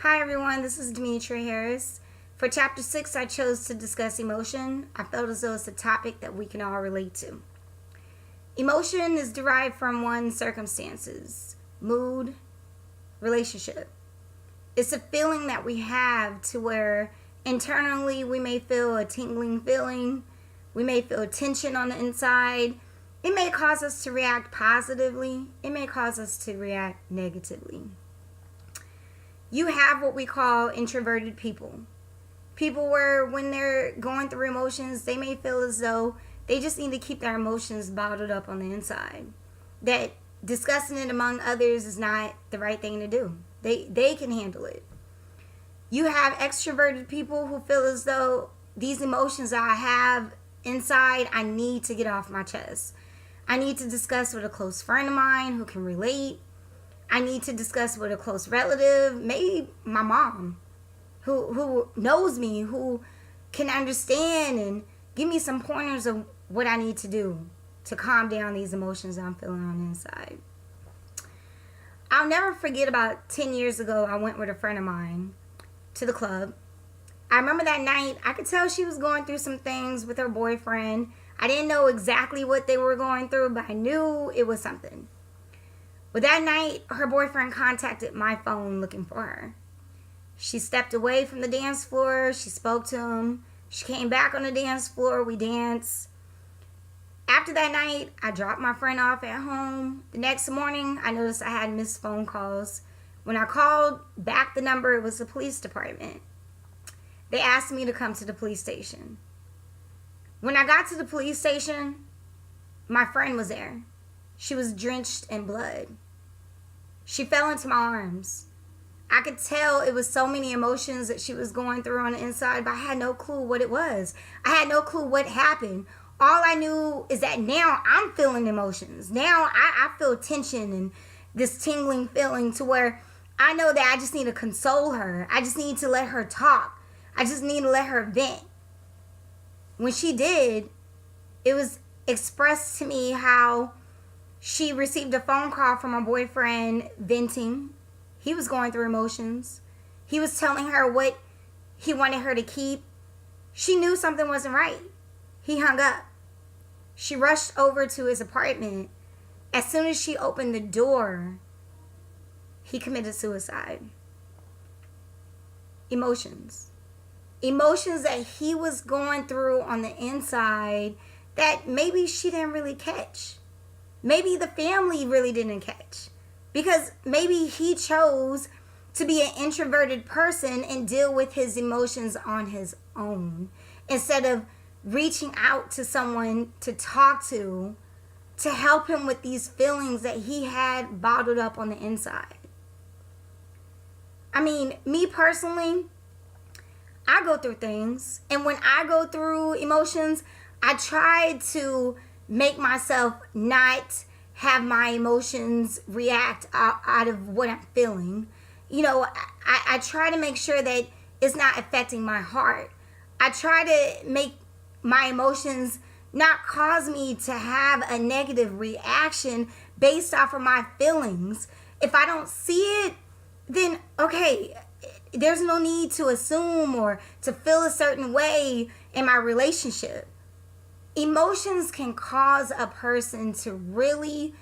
Hi everyone, this is Demetria Harris. For Chapter 6, I chose to discuss emotion. I felt as though it's a topic that we can all relate to. Emotion is derived from one's circumstances, mood, relationship. It's a feeling that we have to where internally we may feel a tingling feeling, we may feel tension on the inside. It may cause us to react positively, it may cause us to react negatively. You have what we call introverted people. People where when they're going through emotions, they may feel as though they just need to keep their emotions bottled up on the inside. That discussing it among others is not the right thing to do. They can handle it. You have extroverted people who feel as though these emotions I have inside, I need to get off my chest. I need to discuss with a close friend of mine who can relate. I need to discuss with a close relative, maybe my mom, who knows me, who can understand and give me some pointers of what I need to do to calm down these emotions I'm feeling on the inside. I'll never forget about 10 years ago, I went with a friend of mine to the club. I remember that night, I could tell she was going through some things with her boyfriend. I didn't know exactly what they were going through, but I knew it was something. But that night, her boyfriend contacted my phone looking for her. She stepped away from the dance floor. She spoke to him. She came back on the dance floor. We danced. After that night, I dropped my friend off at home. The next morning, I noticed I had missed phone calls. When I called back the number, it was the police department. They asked me to come to the police station. When I got to the police station, my friend was there. She was drenched in blood. She fell into my arms. I could tell it was so many emotions that she was going through on the inside, but I had no clue what it was. I had no clue what happened. All I knew is that now I'm feeling emotions. Now I feel tension and this tingling feeling to where I know that I just need to console her. I just need to let her talk. I just need to let her vent. When she did, it was expressed to me how she received a phone call from her boyfriend venting. He was going through emotions. He was telling her what he wanted her to keep. She knew something wasn't right. He hung up. She rushed over to his apartment. As soon as she opened the door, he committed suicide. Emotions. Emotions that he was going through on the inside that maybe she didn't really catch. Maybe the family really didn't catch. Because maybe he chose to be an introverted person and deal with his emotions on his own instead of reaching out to someone to talk to help him with these feelings that he had bottled up on the inside. I mean, me personally, I go through things, and when I go through emotions, I try to make myself not have my emotions react out of what I'm feeling. You know, I try to make sure that it's not affecting my heart. I try to make my emotions not cause me to have a negative reaction based off of my feelings. If I don't see it, then okay, there's no need to assume or to feel a certain way in my relationship. Emotions can cause a person to really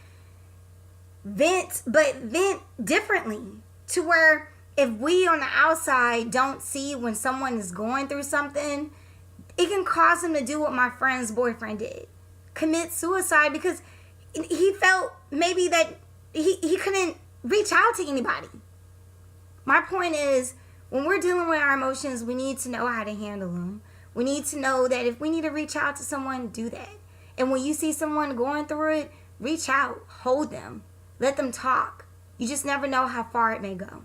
vent, but vent differently. To where if we on the outside don't see when someone is going through something, it can cause them to do what my friend's boyfriend did. Commit suicide because he felt maybe that he couldn't reach out to anybody. My point is, when we're dealing with our emotions, we need to know how to handle them. We need to know that if we need to reach out to someone, do that. And when you see someone going through it, reach out, hold them, let them talk. You just never know how far it may go.